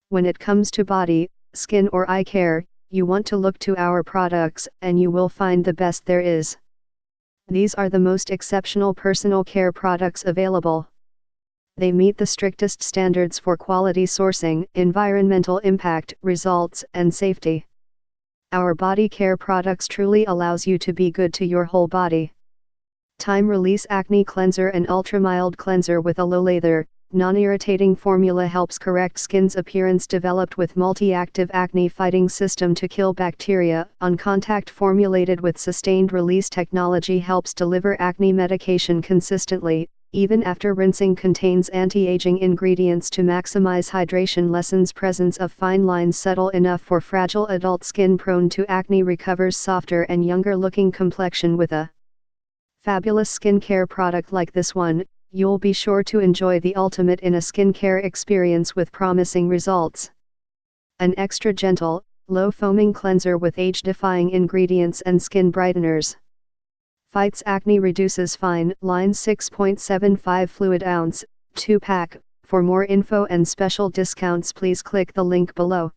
When it comes to body, skin or eye care, you want to look to our products and you will find the best there is. These are the most exceptional personal care products available. They meet the strictest standards for quality sourcing, environmental impact, results, and safety. Our body care products truly allows you to be good to your whole body. Time Release Acne Cleanser An ultra-mild cleanser with a low-lather, non-irritating formula helps correct skin's appearance developed with Multi-Active Acne Fighting System to kill bacteria. On contact formulated with sustained release technology helps deliver acne medication consistently, even after rinsing. Contains anti-aging ingredients to maximize hydration. Lessens presence of fine lines subtle enough for fragile adult skin prone to acne. Recovers softer and younger looking complexion with a fabulous skincare product like this one. You'll be sure to enjoy the ultimate in a skincare experience with promising results. An extra gentle, low foaming cleanser with age-defying ingredients and skin brighteners. Fights acne, reduces fine lines. 6.75 fluid ounce, 2-pack. For more info and special discounts please click the link below.